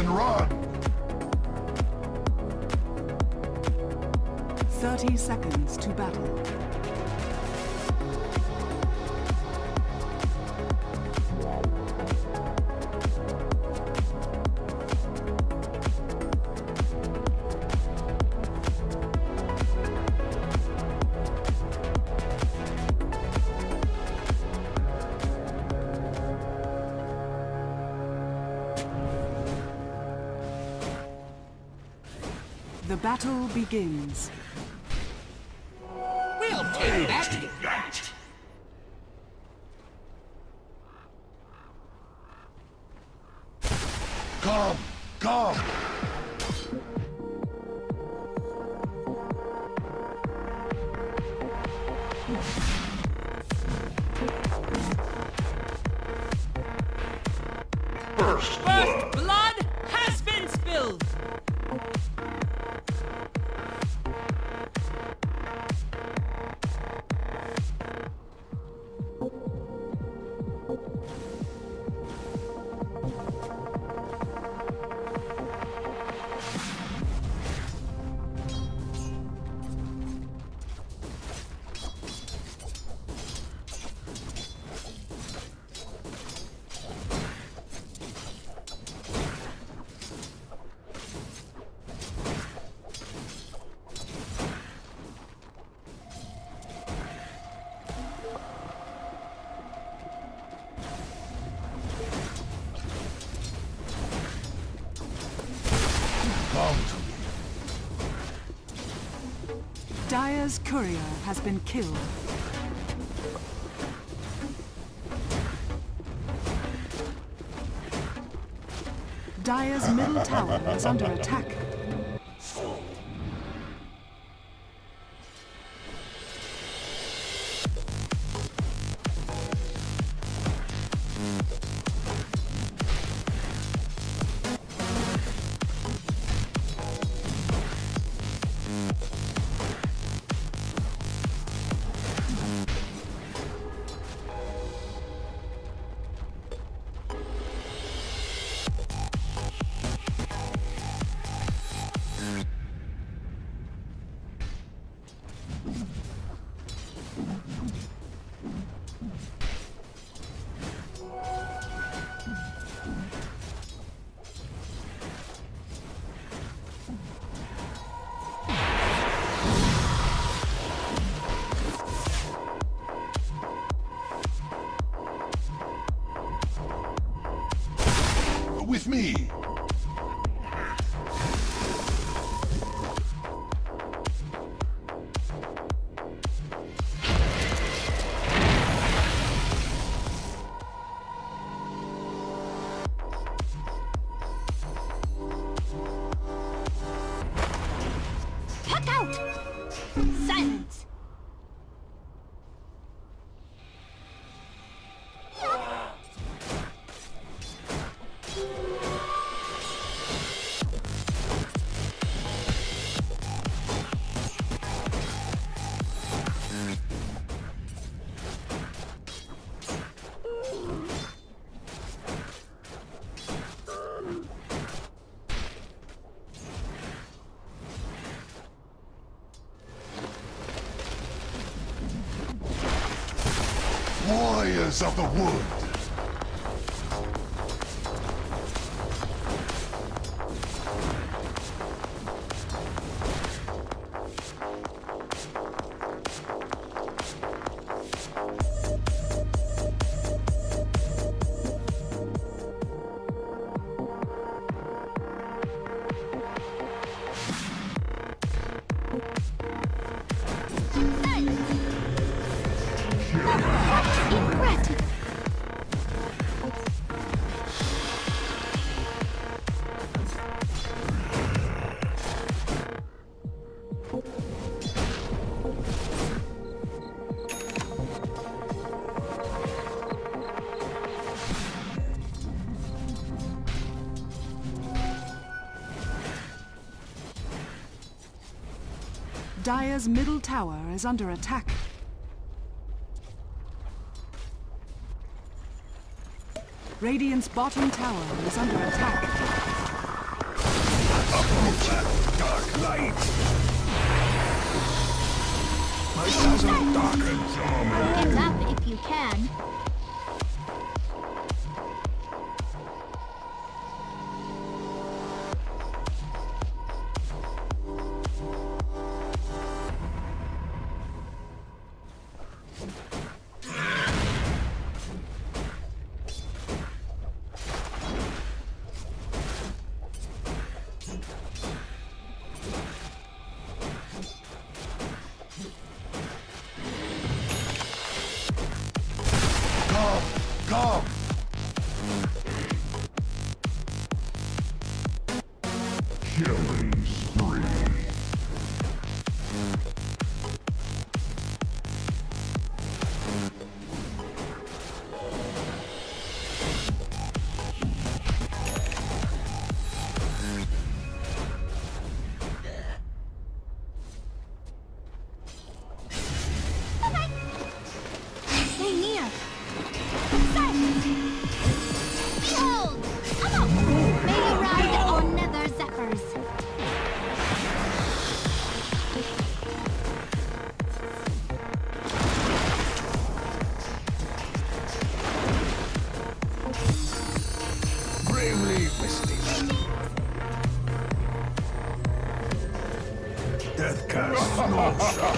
and run! 30 seconds to battle. The battle begins. We'll take that! Come! Come! First blood! Blood has been spilled! Dire's courier has been killed. Dire's middle tower is under attack. With me! Puck out! Silence! Warriors of the wood! Dire's middle tower is under attack. Radiant's bottom tower is under attack. Dark light! My dazzle darkens armor. Get up if you can. Come! Killing spree. Stay near. Behold! Come on! May you ride on nether zephyrs. Bravely misty. Death cast no shot.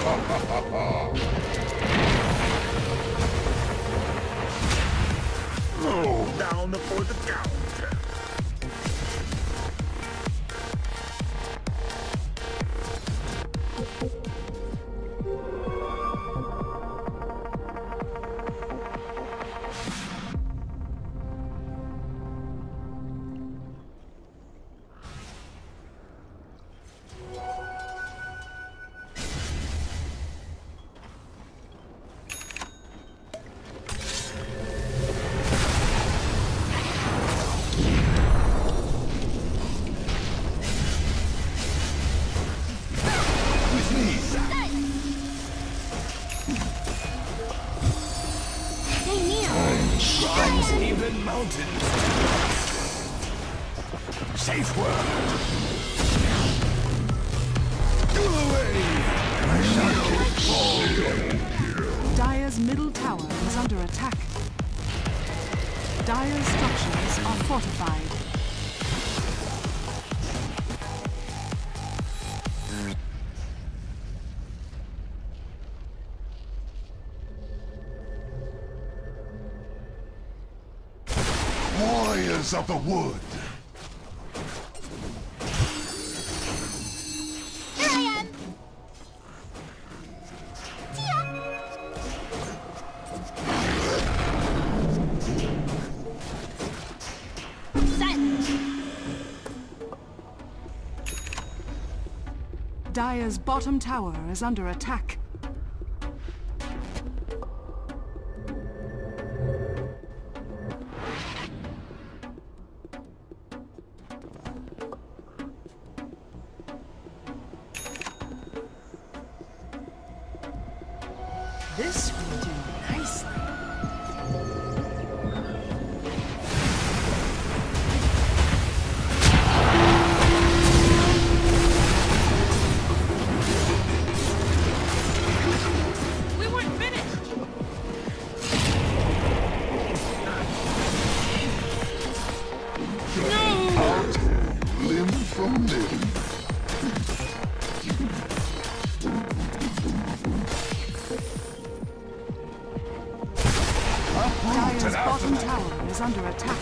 Oh, down for the count. Stay near. Even mountains. Safe word. Go away. My shadow fall. Dire's middle tower is under attack. Dire's structures are fortified. Warriors of the wood. Here I am. Silence. Dire's bottom tower is under attack. This will do nicely. We weren't finished. Out. Limb from limb. Dire's bottom tower is under attack.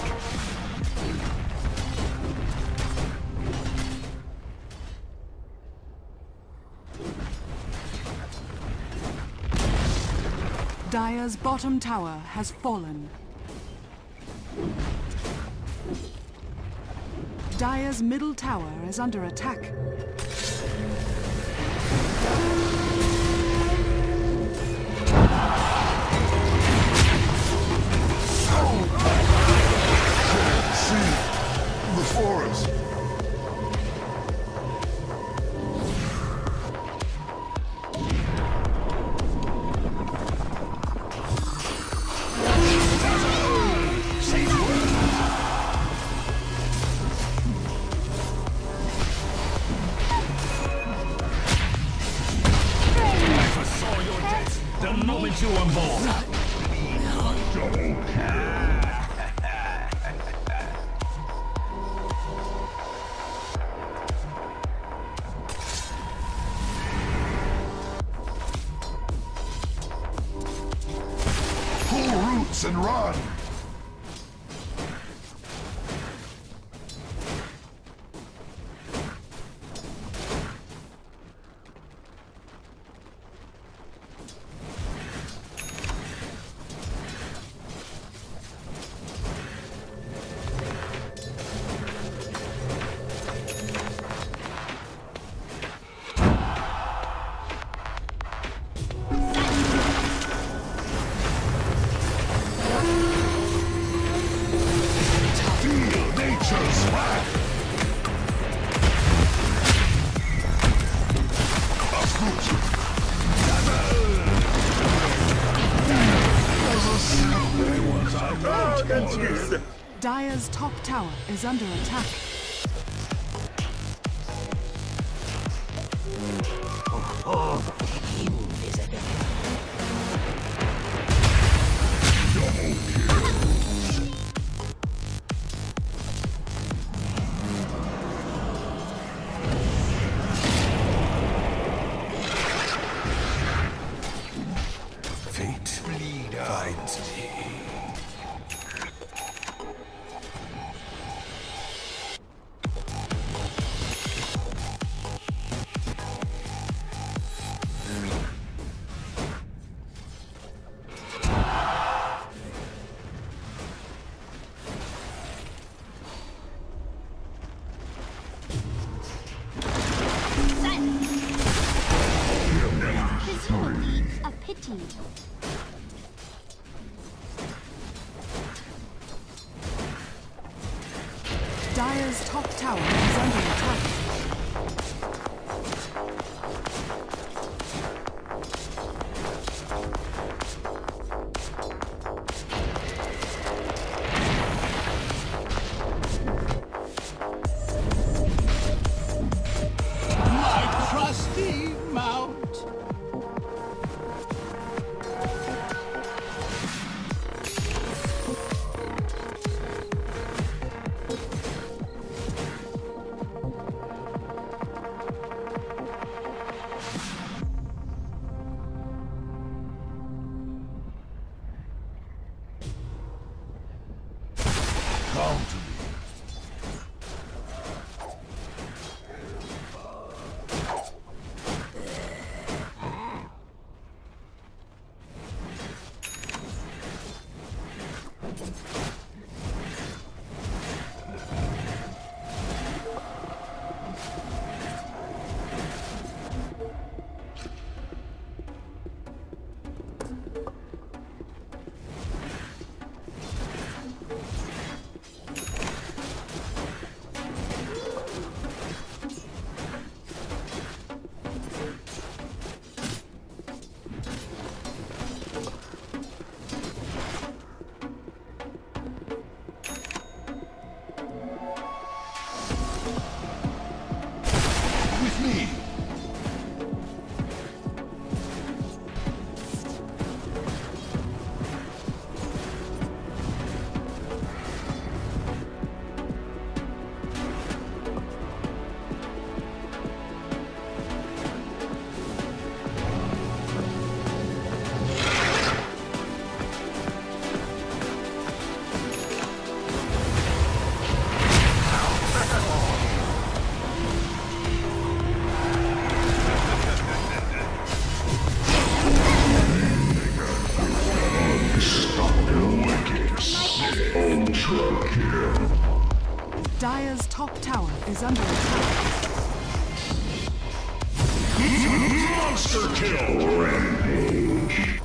Dire's bottom tower has fallen. Dire's middle tower is under attack. See the forest. and run! Dire's top tower is under attack. Fate finds me. A pity. Dire's top tower is under attack. My trusty mount. Come to me. With me. Dire's top tower is under attack. Monster kill! Rampage!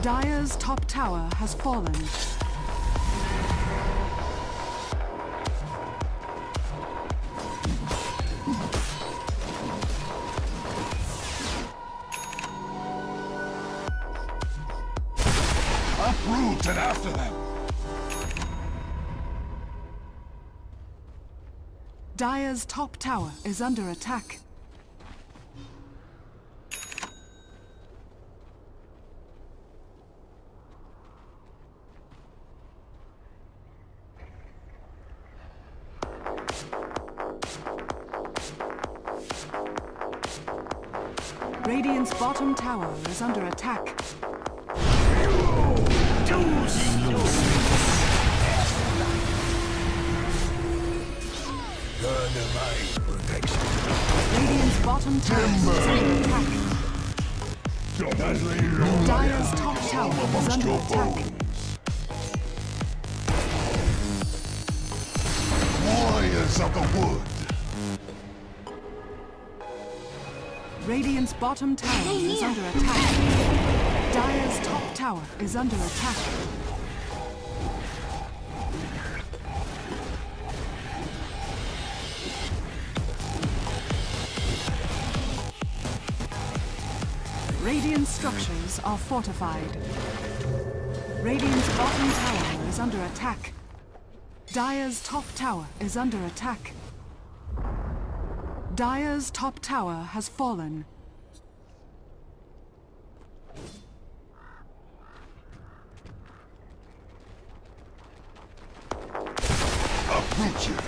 Dire's top tower has fallen. Uproot and after them! Dire's top tower is under attack. Radiant's bottom tower is under attack. Radiant's bottom tower is under attack. Dire's top tower is under attack. Warriors of the wood. Radiant's bottom tower is under attack. Dire's top tower is under attack. Radiant structures are fortified. Radiant's bottom tower is under attack. Dire's top tower is under attack. Dire's top tower has fallen. Approach it.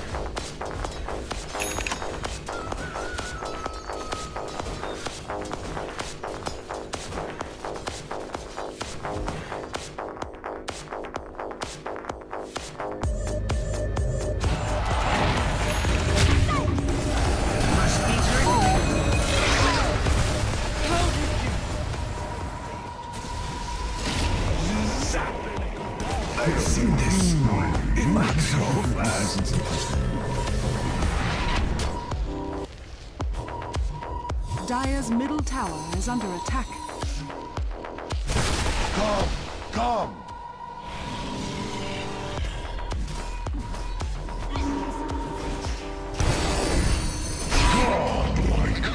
I've seen this. It went so fast. Dire's middle tower is under attack. Come, come. Godlike.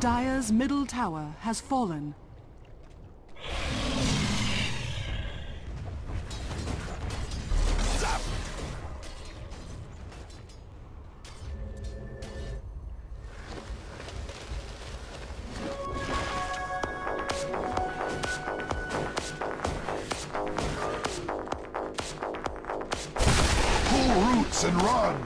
Dire's middle tower has fallen. Pull roots and run.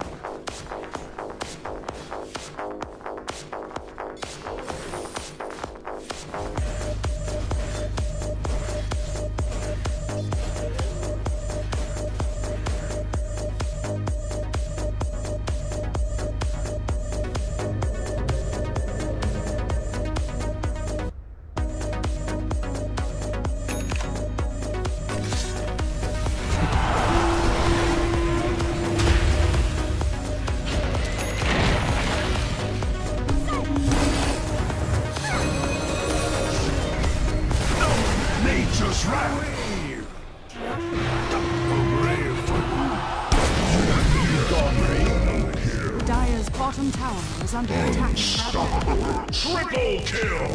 Nature's wrath. Dire's bottom tower is under attack. Unstoppable. Triple kill.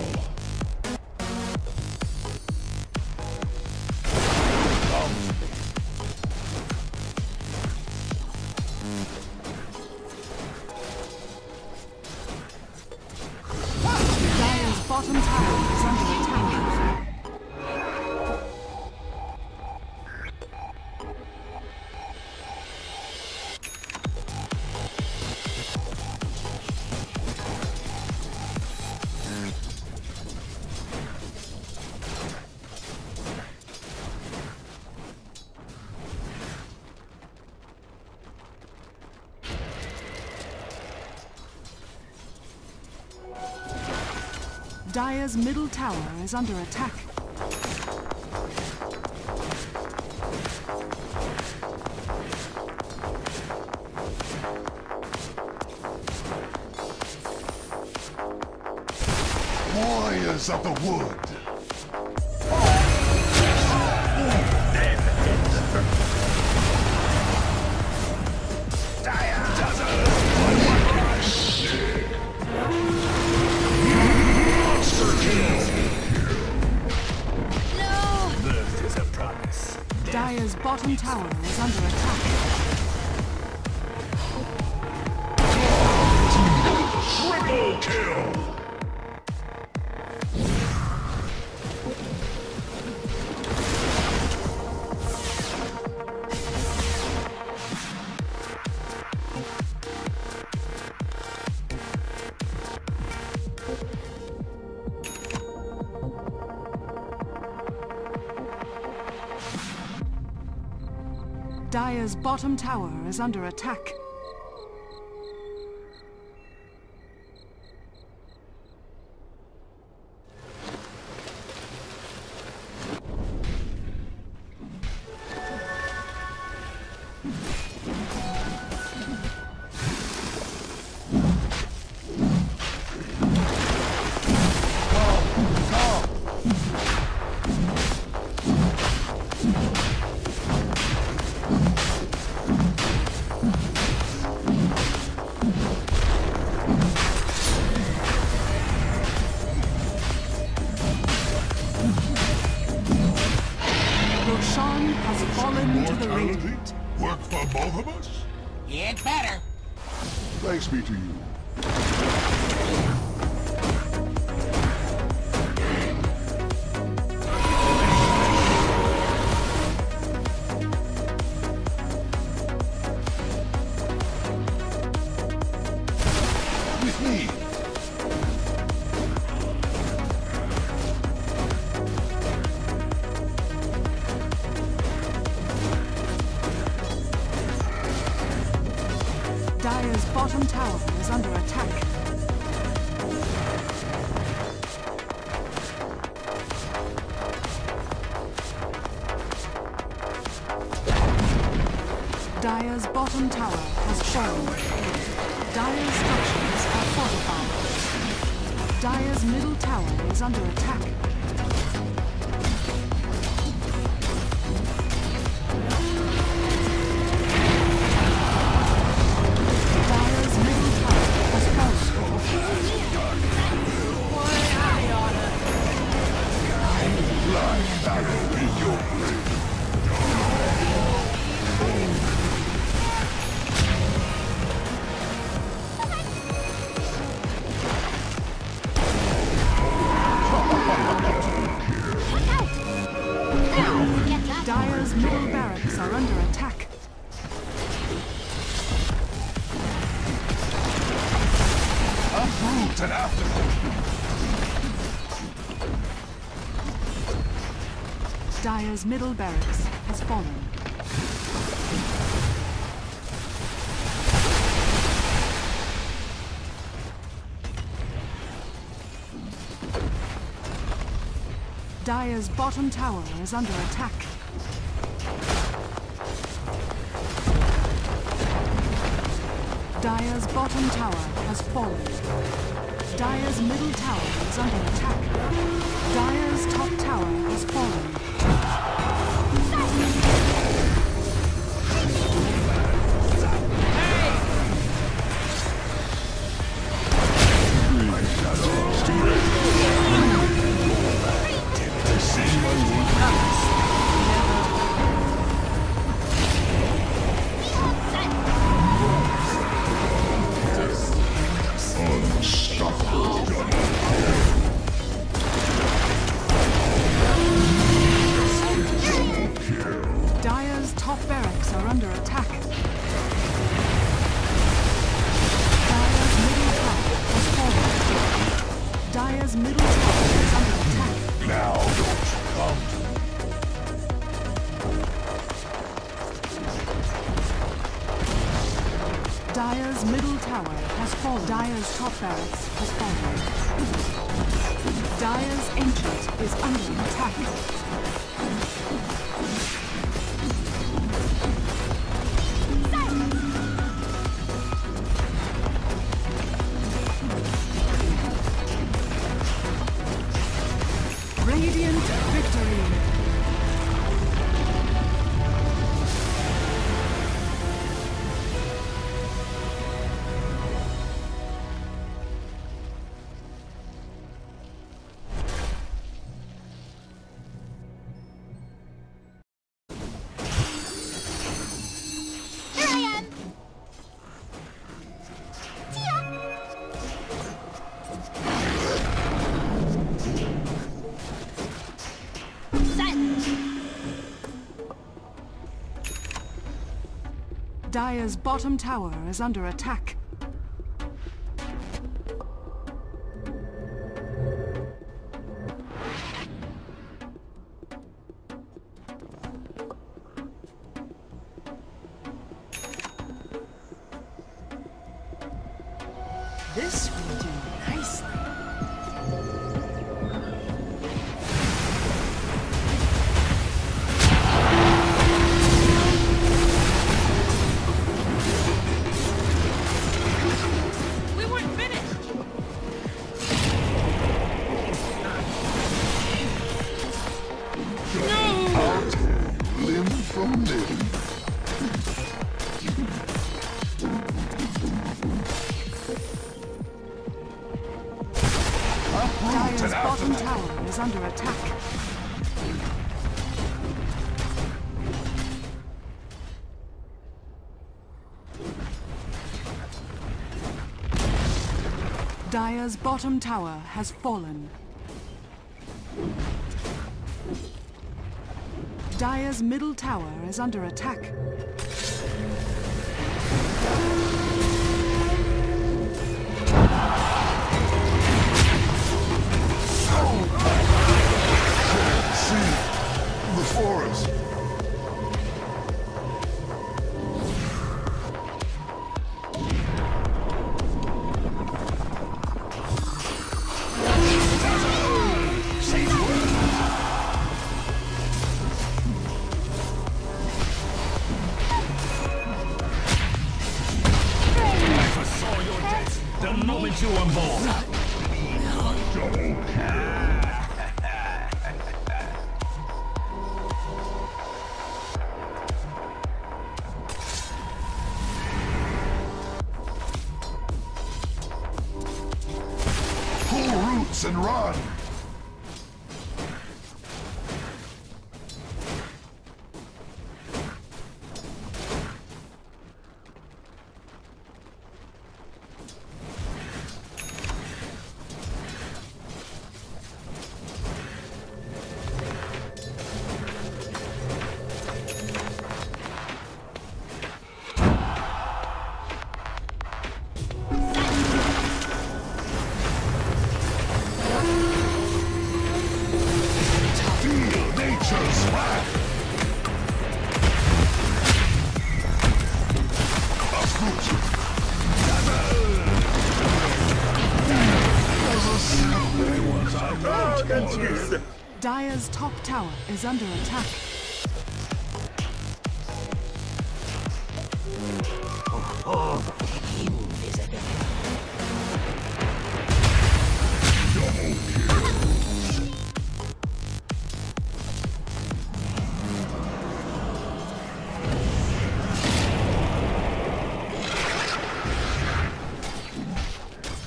Dire's bottom tower is under attack. Dire's middle tower is under attack. Warriors of the wood. Dire's bottom tower is under attack. Triple kill. Dire's bottom tower is under attack. Work for both of us? It better. Thanks be to you. With me. Dire's bottom tower is under attack. Dire's bottom tower has fallen. Dire's structures are fortified. Dire's middle tower is under attack. Dire's middle barracks are under attack. A brute and afterthought. Dire's middle barracks has fallen. Dire's bottom tower is under attack. Dire's bottom tower has fallen. Dire's middle tower is under attack. Dire's top tower has fallen. Dire's top barracks are under attack. Dire's middle tower has fallen. Dire's middle tower is under attack. Now don't come to me. Dire's middle tower has fallen. Dire's top barracks has fallen. Dire's ancient is under attack. Radiant victory! Here I am. Dire's bottom tower is under attack. This will do nicely. We weren't finished. Limb from limb. Dire's bottom tower is under attack. Dire's bottom tower has fallen. Dire's middle tower is under attack. See, the forest. The moment you were born. Pull roots and run. Dire's top tower is under attack.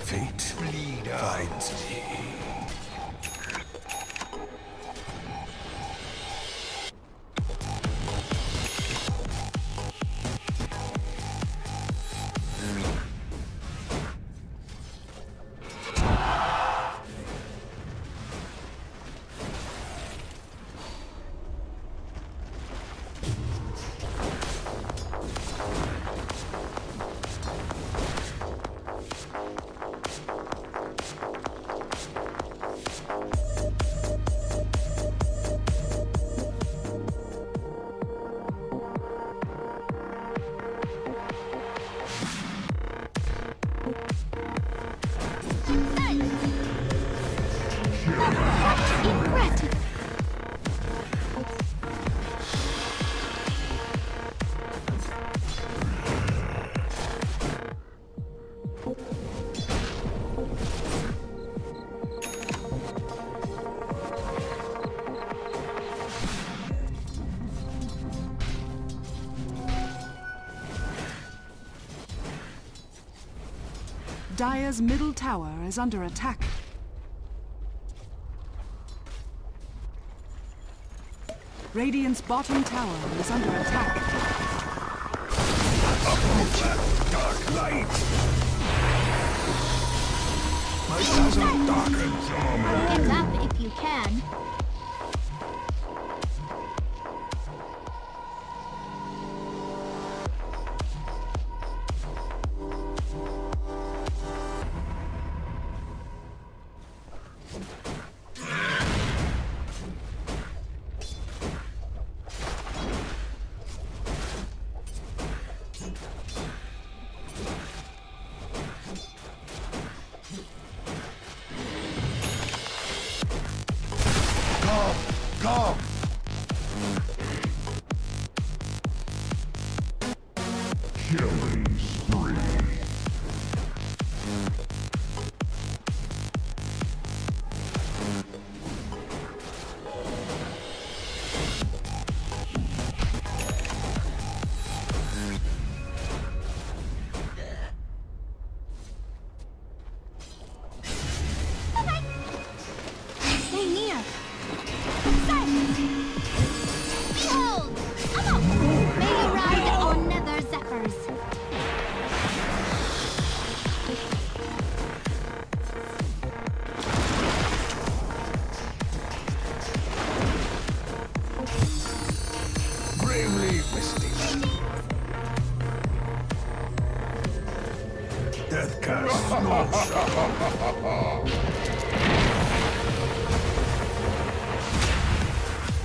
Fate finds me. Dire's middle tower is under attack. Radiant's bottom tower is under attack. Dark light. My dazzle darkens on me. Get up if you can.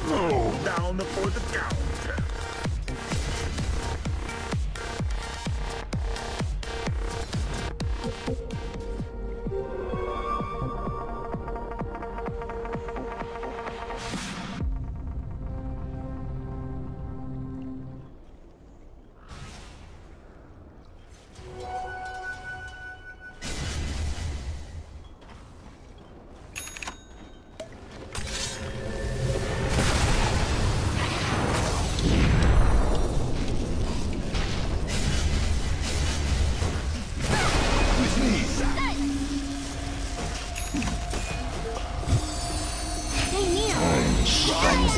Oh, down for the count.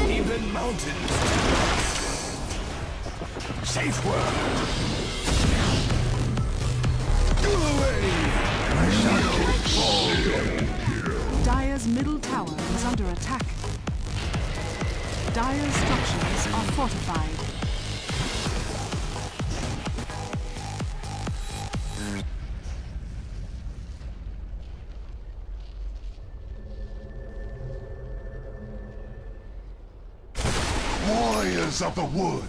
Even mountains. Safe word. Go away. Dire's middle tower is under attack. Dire's structures are fortified. Warriors of the wood.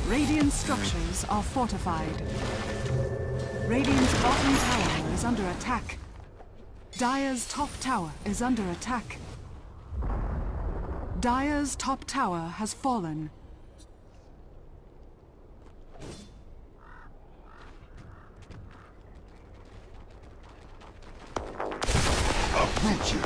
Radiant structures are fortified. Radiant's bottom tower is under attack. Dire's top tower is under attack. Dire's top tower has fallen. Approaching.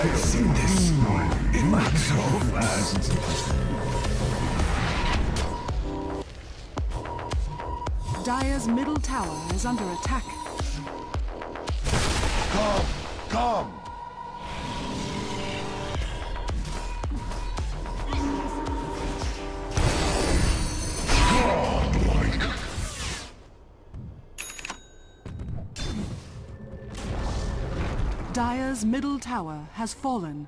I've seen this. It might so fast. Dire's middle tower is under attack. Come, come. Godlike. Dire's middle tower has fallen.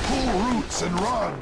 Pull roots and run.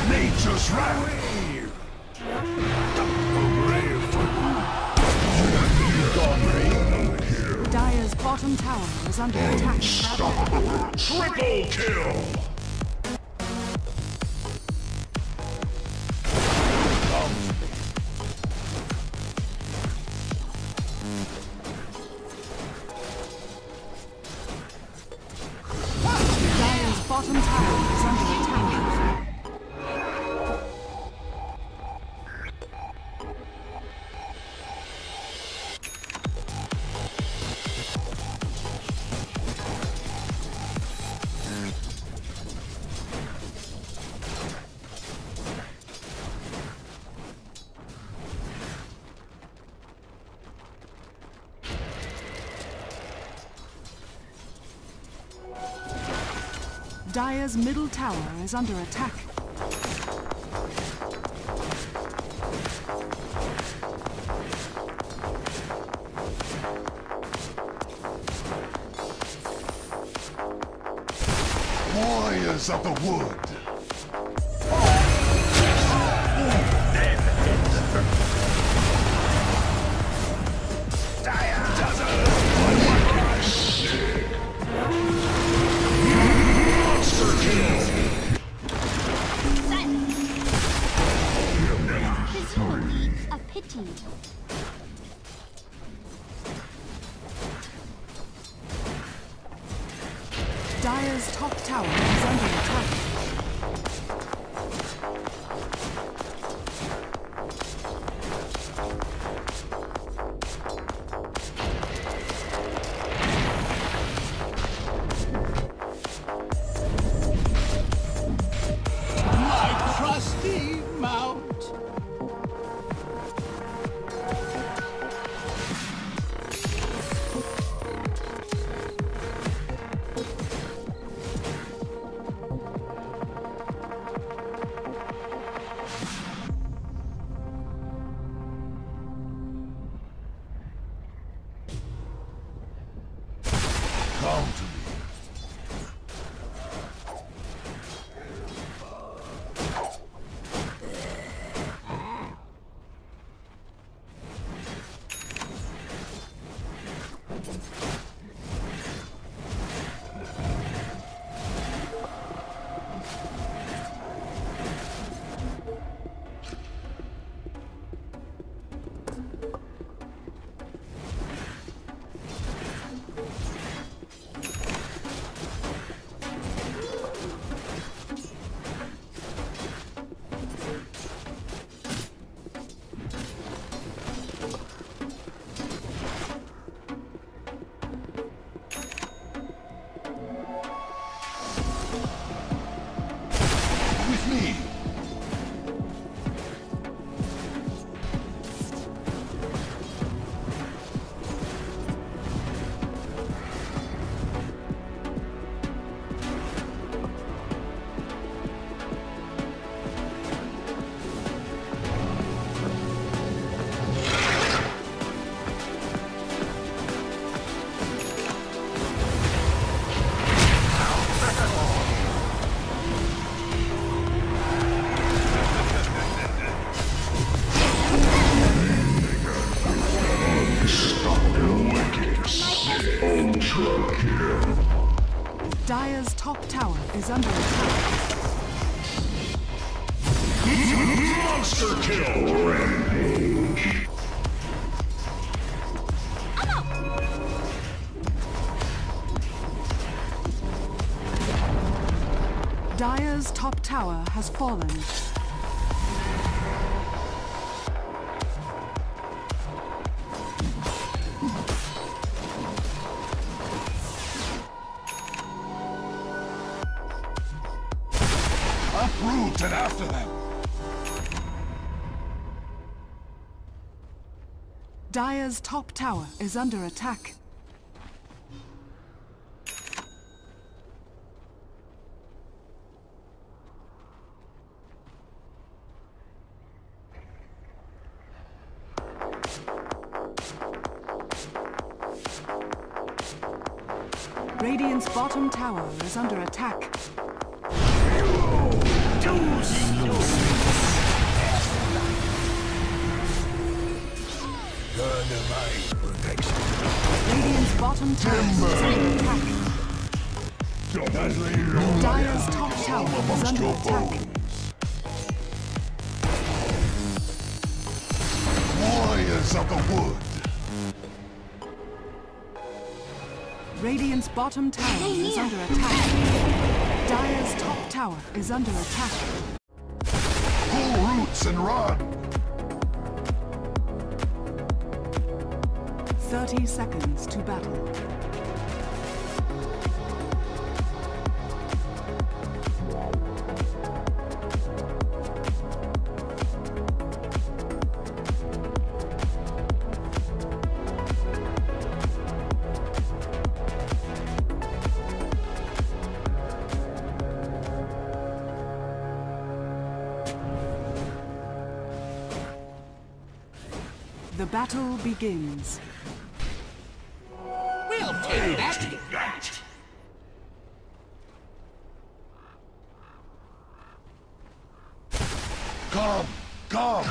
Nature's wrath. Dire's bottom tower is under attack. Unstoppable. Triple kill. Dire's bottom tower is under attack. Dire's middle tower is under attack. Warriors of the wood. Monster kill. His heart needs a pity. Dire's top tower is under attack. My trusty mount. Come to me. With me. Dire's top tower is under attack. Monster kill. Rampage. Dire's top tower has fallen. Uproot and after them. Dire's top tower is under attack. Radiant's bottom tower is under attack. Dynamite protection. Radiant's bottom tower is under attack. Dire's top tower is under attack. Warriors of the wood. Radiant's bottom tower is under attack. Dire's top tower is under attack. Pull roots and run. 30 seconds to battle. The battle begins. We'll take that. Come! Come!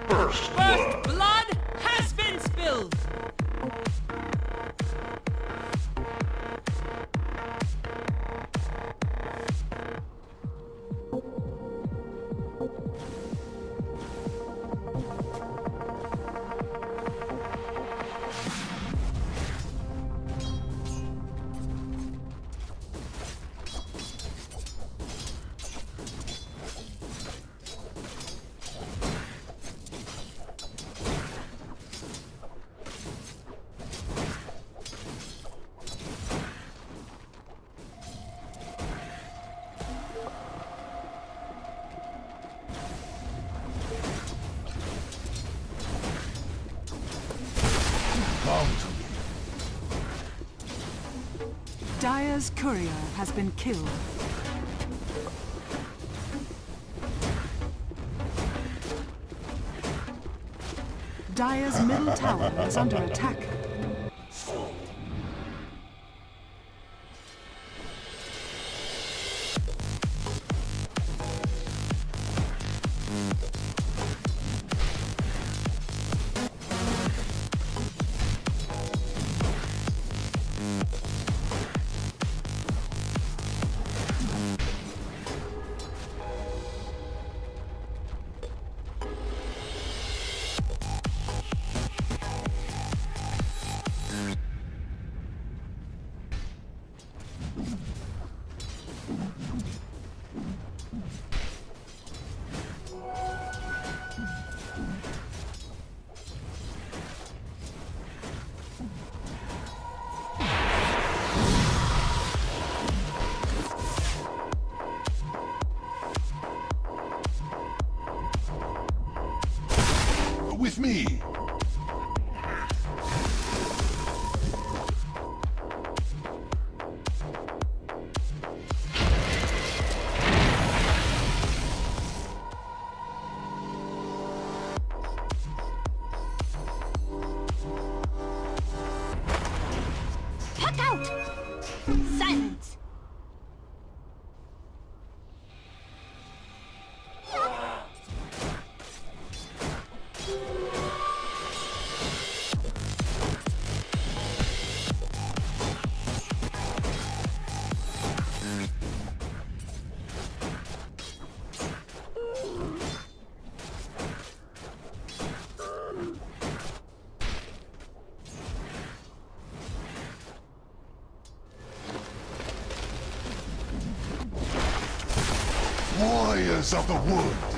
First blood! Blood has been spilled! Come to me. Dire's courier has been killed. Dire's middle tower is under attack. With me. Puck out! Silence! Warriors of the wood.